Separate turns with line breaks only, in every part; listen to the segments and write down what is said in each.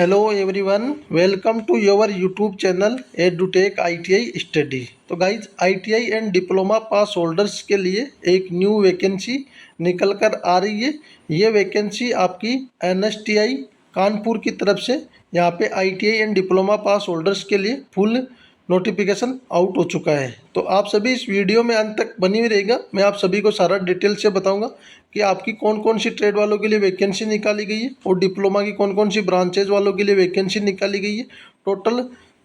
Hello everyone, welcome to your YouTube channel Edutech ITI study. तो guys, ITI and diploma pass holders के लिए एक new vacancy निकल कर आ रही है। ये वैकेंसी आपकी एनएसटीआई कानपुर की तरफ से यहाँ पे ITI and diploma pass holders के लिए फुल नोटिफिकेशन आउट हो चुका है। तो आप सभी इस वीडियो में अंत तक बनी हुई रहेगा। मैं आप सभी को सारा डिटेल से बताऊंगा कि आपकी कौन कौन सी ट्रेड वालों के लिए वैकेंसी निकाली गई है और डिप्लोमा की कौन कौन सी ब्रांचेज वालों के लिए वैकेंसी निकाली गई है। टोटल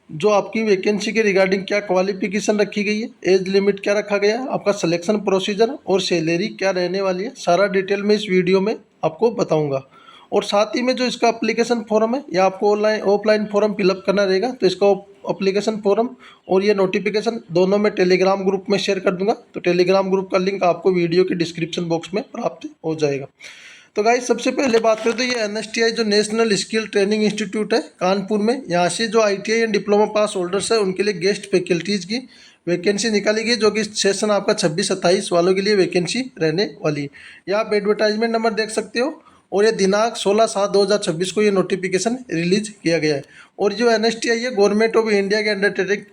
जो आपकी वैकेंसी के रिगार्डिंग क्या क्वालिफिकेशन रखी गई है, एज लिमिट क्या रखा गया है, आपका सिलेक्शन प्रोसीजर और सैलरी क्या रहने वाली है, सारा डिटेल में इस वीडियो में आपको बताऊँगा। और साथ ही में जो इसका एप्लीकेशन फॉर्म है, या आपको ऑनलाइन ऑफलाइन फॉर्म फिलअप करना रहेगा, तो इसका एप्लीकेशन फॉर्म और ये नोटिफिकेशन दोनों मैं टेलीग्राम ग्रुप में शेयर कर दूंगा। तो टेलीग्राम ग्रुप का लिंक आपको वीडियो के डिस्क्रिप्शन बॉक्स में प्राप्त हो जाएगा। तो गाइस, सबसे पहले बात करें तो ये एनएसटीआई जो नेशनल स्किल ट्रेनिंग इंस्टीट्यूट है कानपुर में, यहाँ से जो ITI and diploma pass holders है उनके लिए गेस्ट फैकल्टीज़ की वैकेंसी निकाली गई, जो कि सेशन आपका 26-27 वालों के लिए वैकेंसी रहने वाली है। यहाँ आप एडवर्टाइजमेंट नंबर देख सकते हो और ये दिनांक 16/7/2026 को ये नोटिफिकेशन रिलीज किया गया है। और जो एनएसटीआई है गवर्नमेंट ऑफ इंडिया के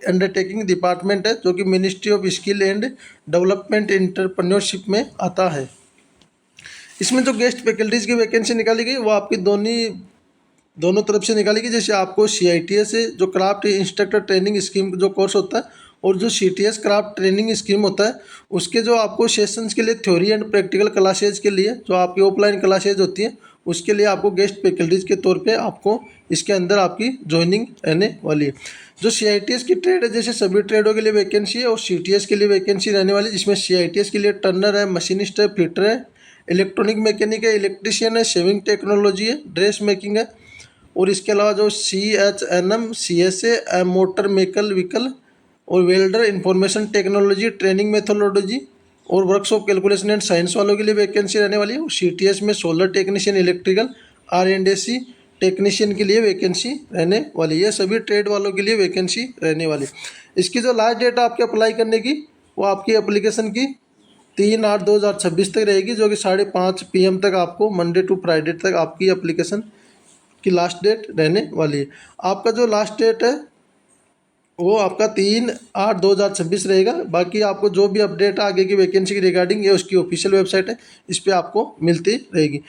अंडरटेकिंग डिपार्टमेंट है, जो कि ministry of skill and development entrepreneurship में आता है। इसमें जो गेस्ट फैकल्टीज़ की वैकेंसी निकाली गई वो आपकी दोनों तरफ से निकाली गई। जैसे आपको सीआईटीएस से जो क्राफ्ट इंस्ट्रक्टर ट्रेनिंग स्कीम जो कोर्स होता है, और जो सीटीएस क्राफ्ट ट्रेनिंग स्कीम होता है, उसके जो आपको सेशंस के लिए थ्योरी एंड प्रैक्टिकल क्लासेज के लिए जो आपकी ऑफलाइन क्लासेज होती हैं, उसके लिए आपको गेस्ट फैकल्टीज़ के तौर पे आपको इसके अंदर आपकी ज्वाइनिंग रहने वाली है। जो सीआईटीएस की ट्रेड है, जैसे सभी ट्रेडों के लिए वैकेंसी है, और सीटीएस के लिए वैकेंसी रहने वाली है, जिसमें सीआईटीएस के लिए टर्नर है, मशीनिस्ट है, फिटर है, इलेक्ट्रॉनिक मैकेनिक है, इलेक्ट्रिशियन है, शेविंग टेक्नोलॉजी है, ड्रेस मेकिंग है। और इसके अलावा जो CHNM CSA मोटर मेकल व्हीकल और welder information technology training methodology और वर्कशॉप कैलकुलेशन एंड साइंस वालों के लिए वैकेंसी रहने वाली है। और सीटीएस में solar technician, electrical R&AC technician के लिए वैकेंसी रहने वाली है। सभी ट्रेड वालों के लिए वैकेंसी रहने वाली है। इसकी जो लास्ट डेट है आपके अप्लाई करने की, वो आपकी एप्लीकेशन की 3/8/2026 तक रहेगी, जो कि 5:30 PM तक आपको मंडे टू फ्राइडे तक आपकी एप्लीकेशन की लास्ट डेट रहने वाली है। आपका जो लास्ट डेट है वो आपका 3/8/2026 रहेगा। बाकी आपको जो भी अपडेट आगे की वैकेंसी की रिगार्डिंग, ये उसकी ऑफिशियल वेबसाइट है, इस पर आपको मिलती रहेगी।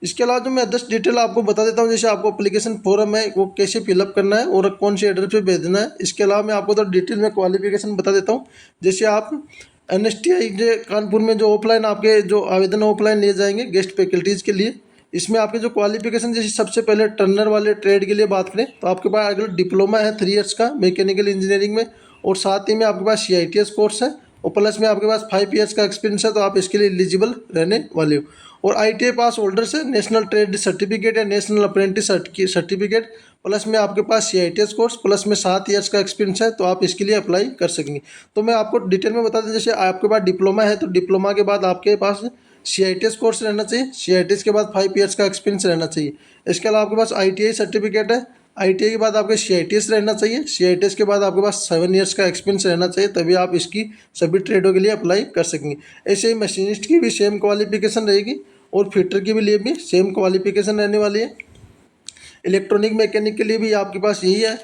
इसके अलावा जो मैं 10 डिटेल आपको बता देता हूँ, जैसे आपको एप्लीकेशन फॉर्म है वो कैसे फिलअप करना है और कौन से एड्रेस पे भेजना है। इसके अलावा मैं आपको तो डिटेल में क्वालिफिकेशन बता देता हूँ। जैसे आप एनएसटीआई कानपुर में जो ऑफलाइन आपके जो आवेदन ऑफलाइन लिए जाएंगे गेस्ट फैकल्टीज़ के लिए, इसमें आपके जो क्वालिफिकेशन, जैसे सबसे पहले टर्नर वाले ट्रेड के लिए बात करें तो आपके पास अगर डिप्लोमा है 3 इयर्स का मैकेनिकल इंजीनियरिंग में, और साथ ही में आपके पास सीआईटीएस कोर्स है, और प्लस में आपके पास 5 इयर्स का एक्सपीरियंस है, तो आप इसके लिए एलिजिबल रहने वाले हो। और आईटीआई पास होल्डर से नेशनल ट्रेड सर्टिफिकेट या नेशनल अप्रेंटिस सर्टिफिकेट, प्लस में आपके पास सीआईटीएस कोर्स, प्लस में 7 इयर्स का एक्सपीरियंस है, तो आप इसके लिए अप्लाई कर सकेंगे। तो मैं आपको डिटेल में बता दें, जैसे आपके पास डिप्लोमा है तो डिप्लोमा के बाद आपके पास सीआईटीएस कोर्स रहना चाहिए, सीआईटीएस के बाद 5 इयर्स का एक्सपीरियंस रहना चाहिए। इसके अलावा आपके पास आईटीआई सर्टिफिकेट है, आईटीआई के बाद आपके सीआईटीएस रहना चाहिए, सीआईटीएस के बाद आपके पास 7 इयर्स का एक्सपीरियंस रहना चाहिए, तभी आप इसकी सभी ट्रेडों के लिए अप्लाई कर सकेंगे। ऐसे ही मशीनिस्ट की भी सेम क्वालिफिकेशन रहेगी और फिटर के लिए भी सेम क्वालिफिकेशन रहने वाली है। इलेक्ट्रॉनिक मैकेनिक के लिए भी आपके पास यही है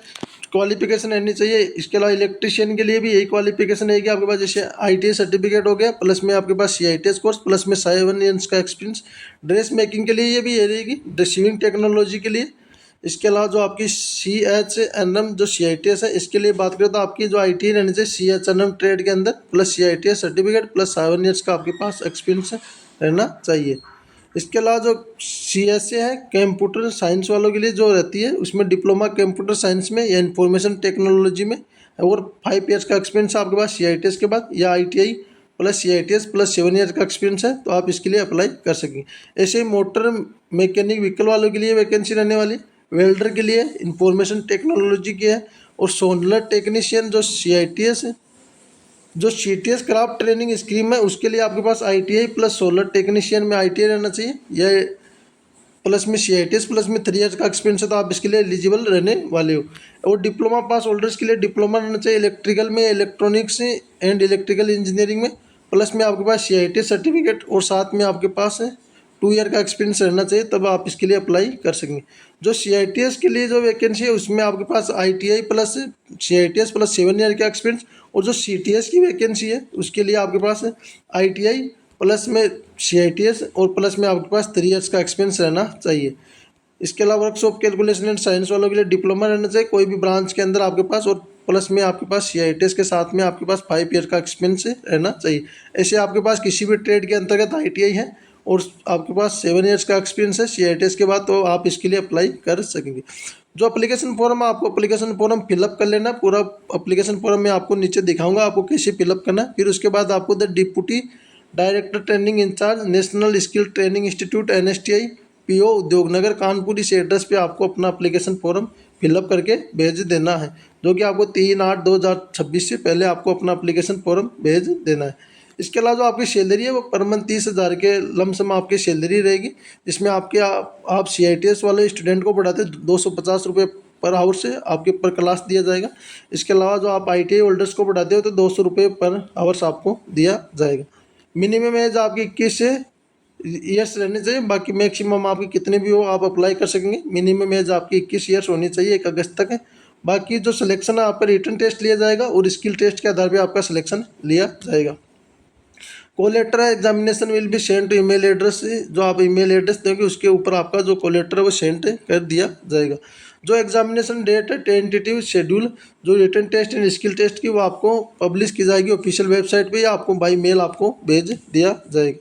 क्वालिफिकेशन रहनी चाहिए। इसके अलावा इलेक्ट्रिशियन के लिए भी यही क्वालिफिकेशन रहेगी आपके पास, जैसे आईटीआई सर्टिफिकेट हो गया, प्लस में आपके पास सीआईटीएस कोर्स, प्लस में 7 इयर्स का एक्सपीरियंस। ड्रेस मेकिंग के लिए ये भी ये रहेगी, ड्रेसिंग टेक्नोलॉजी के लिए। इसके अलावा जो आपकी CHNM जो सीआईटीएस है, इसके लिए बात करें तो आपकी जो आईटीआई रहनी चाहिए CHNM ट्रेड के अंदर, plus CITS certificate plus 7 years का आपके पास एक्सपीरियंस रहना चाहिए। इसके अलावा जो CSA है कंप्यूटर साइंस वालों के लिए जो रहती है, उसमें डिप्लोमा कंप्यूटर साइंस में या इंफॉर्मेशन टेक्नोलॉजी में, और 5 इयर्स का एक्सपीरियंस आपके पास सीआईटीएस के बाद, या ITI plus CITS plus 7 years का एक्सपीरियंस है, तो आप इसके लिए अप्लाई कर सकेंगे। ऐसे ही मोटर मैकेनिक व्हीकल वालों के लिए वैकेंसी रहने वाली, वेल्डर के लिए इंफॉर्मेशन टेक्नोलॉजी की है, और सोलर टेक्नीशियन जो सीआईटीएस है, जो सीटीएस क्राफ्ट ट्रेनिंग स्कीम है, उसके लिए आपके पास आईटीआई प्लस सोलर टेक्नीशियन में आईटीआई रहना चाहिए, या प्लस में सीआईटीएस प्लस में 3 इयर्स का एक्सपीरियंस है, तो आप इसके लिए एलिजिबल रहने वाले हो। और डिप्लोमा पास होल्डर्स के लिए डिप्लोमा रहना चाहिए इलेक्ट्रिकल में, इलेक्ट्रॉनिक्स एंड इलेक्ट्रिकल इंजीनियरिंग में, प्लस में आपके पास सीआईटीएस सर्टिफिकेट, और साथ में आपके पास है 2 ईयर का एक्सपीरियंस रहना चाहिए, तब आप इसके लिए अप्लाई कर सकेंगे। जो CITS के लिए जो वैकेंसी है उसमें आपके पास ITI plus CITS plus 7 year का एक्सपीरियंस, और जो CTS की वैकेंसी है उसके लिए आपके पास ITI प्लस में CITS और प्लस में आपके पास 3 ईयर्स का एक्सपीरियंस रहना चाहिए। इसके अलावा वर्कशॉप कैलकुलेशन एंड साइंस वालों के लिए डिप्लोमा रहना चाहिए कोई भी ब्रांच के अंदर आपके पास, और प्लस में आपके पास CITS के साथ में आपके पास 5 ईयर का एक्सपीरियंस रहना चाहिए। ऐसे आपके पास किसी भी ट्रेड के अंतर्गत ITI है और आपके पास 7 ईयर्स का एक्सपीरियंस है CITS के बाद, तो आप इसके लिए अप्लाई कर सकेंगे। जो एप्लीकेशन फॉर्म है, आपको एप्लीकेशन फॉर्म फिलअप कर लेना। पूरा एप्लीकेशन फॉर्म मैं आपको नीचे दिखाऊंगा आपको कैसे फिलअप करना है। फिर उसके बाद आपको the deputy director training incharge national skill training institute NSTI PO Udyognagar Kanpur, इस एड्रेस पे आपको अपना एप्लीकेशन फॉर्म फिलअप करके भेज देना है, जो कि आपको 3/8/2026 से पहले आपको अपना एप्लीकेशन फॉर्म भेज देना है। इसके अलावा जो आपकी सैलरी है वो पर मंथ 30,000 के लमसम आपकी सैलरी रहेगी, जिसमें आपके आप CITS वाले स्टूडेंट को पढ़ाते 250 रुपये पर आवर से आपके पर क्लास दिया जाएगा। इसके अलावा जो आप ITI होल्डर्स को पढ़ाते हो तो 200 रुपये पर आवर्स आपको दिया जाएगा। मिनिमम एज आपकी 21 से ईयर्स रहने चाहिए, बाकी मैक्सिमम आपकी कितने भी हो आप अप्लाई कर सकेंगे। मिनिमम एज आपकी 21 ईयर्स होनी चाहिए 1 अगस्त तक है। बाकी जो सिलेक्शन है आपका रिटन टेस्ट लिया जाएगा और स्किल टेस्ट के आधार पर आपका सिलेक्शन लिया जाएगा। Call letter examination will be send to email address, जो आप ईमेल एड्रेस देंगे उसके ऊपर आपका जो कोलेटर है वो सेंड कर दिया जाएगा। जो एग्जामिनेशन डेट है टेंटेटिव शेड्यूल जो written test and skill test की वो आपको पब्लिश की जाएगी ऑफिशियल वेबसाइट पे, या आपको बाई मेल आपको भेज दिया जाएगा।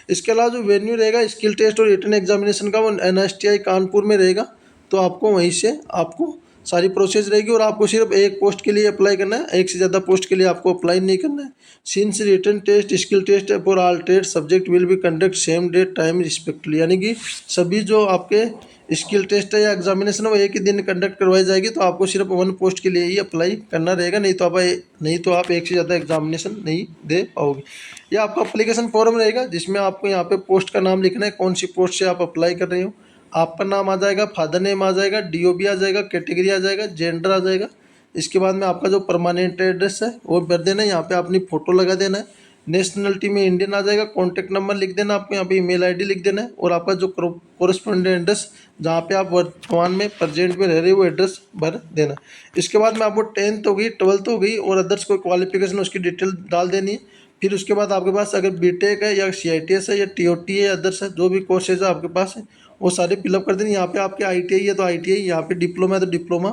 इसके अलावा जो वेन्यू रहेगा स्किल टेस्ट और रिटन एग्जामिनेशन का वो NSTI कानपुर में रहेगा, तो आपको वहीं से आपको सारी प्रोसेस रहेगी और आपको सिर्फ एक पोस्ट के लिए अप्लाई करना है, एक से ज़्यादा पोस्ट के लिए आपको अप्लाई नहीं करना है। Since written test skill test for all trade subject will be conduct same date time respectively, यानी कि सभी जो आपके स्किल टेस्ट है या एग्जामिनेशन है वो एक ही दिन कंडक्ट करवाई जाएगी, तो आपको सिर्फ 1 पोस्ट के लिए ही अप्लाई करना रहेगा, नहीं तो आप एक से ज़्यादा एग्जामिनेशन नहीं दे पाओगे। ये आपका अप्लीकेशन फॉर्म रहेगा जिसमें आपको यहाँ पे पोस्ट का नाम लिखना है, कौन सी पोस्ट से आप अप्लाई कर रहे हो, आपका नाम आ जाएगा, फादर नेम आ जाएगा, DOB आ जाएगा, कैटेगरी आ जाएगा, जेंडर आ जाएगा। इसके बाद में आपका जो परमानेंट एड्रेस है वो भर देना है, यहाँ पे अपनी फ़ोटो लगा देना है। नेशनलिटी में इंडियन आ जाएगा, कॉन्टैक्ट नंबर लिख देना आपको, यहाँ पे ईमेल ID लिख देना है, और आपका जो कोरस्पोंडेंट एड्रेस जहाँ पे आप वर्तमान में प्रेजेंट में रह रहे हो वो एड्रेस भर देना। इसके बाद में आपको 10th हो गई, 12th हो गई और अदर्स कोई क्वालिफिकेशन उसकी डिटेल डाल देनी है। फिर उसके बाद आपके पास अगर BTech है या CITS है या TOT है या अदर्स है, जो भी कोर्सेज है आपके पास है वो सारे फिलअप कर देंगे। यहाँ पे आपके ITI है तो ITI, यहाँ पे डिप्लोमा है तो डिप्लोमा,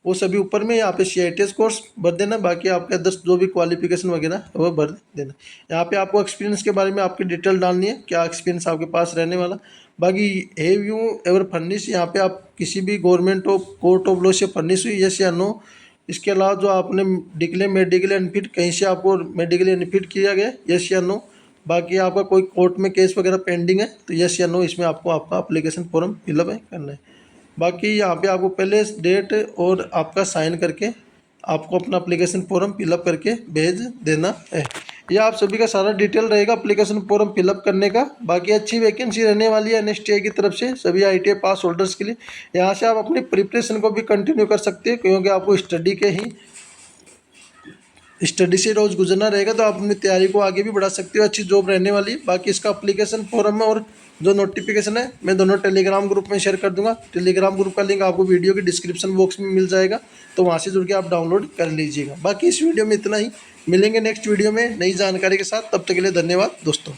वो सभी ऊपर में। यहाँ पे CITS कोर्स भर देना, बाकी आपके अदर्स जो भी क्वालिफिकेशन वगैरह है वो भर देना। यहाँ पे आपको एक्सपीरियंस के बारे में आपकी डिटेल डालनी है, क्या एक्सपीरियंस आपके पास रहने वाला। बाकी हैव यू एवर फर्निश, यहाँ पे आप किसी भी government of court of law से फर्निश हुई, यस या नो। इसके अलावा जो आपने डिक्लेयर मेडिकल बेनिफिट कहीं से आपको मेडिकल बेनिफिट किया गया, यस या नो। बाकी आपका कोई कोर्ट में केस वगैरह पेंडिंग है तो यस या नो, इसमें आपको आपका एप्लीकेशन फॉर्म फिलअप करना है। बाकी यहाँ पे आपको पहले डेट और आपका साइन करके आपको अपना एप्लीकेशन फॉर्म फिलअप करके भेज देना है। यह आप सभी का सारा डिटेल रहेगा एप्लीकेशन फॉर्म फिलअप करने का। बाकी अच्छी वैकेंसी रहने वाली है NSTI की तरफ से सभी ITI पास होल्डर्स के लिए। यहाँ से आप अपनी प्रिपरेशन को भी कंटिन्यू कर सकते हैं, क्योंकि आपको स्टडी से रोज़ गुजरना रहेगा, तो आप अपनी तैयारी को आगे भी बढ़ा सकते हो। अच्छी जॉब रहने वाली है। बाकी इसका एप्लीकेशन फॉर्म है और जो नोटिफिकेशन है मैं दोनों टेलीग्राम ग्रुप में शेयर कर दूंगा। टेलीग्राम ग्रुप का लिंक आपको वीडियो के डिस्क्रिप्शन बॉक्स में मिल जाएगा, तो वहाँ से जुड़ के आप डाउनलोड कर लीजिएगा। बाकी इस वीडियो में इतना ही, मिलेंगे नेक्स्ट वीडियो में नई जानकारी के साथ। तब तक के लिए धन्यवाद दोस्तों।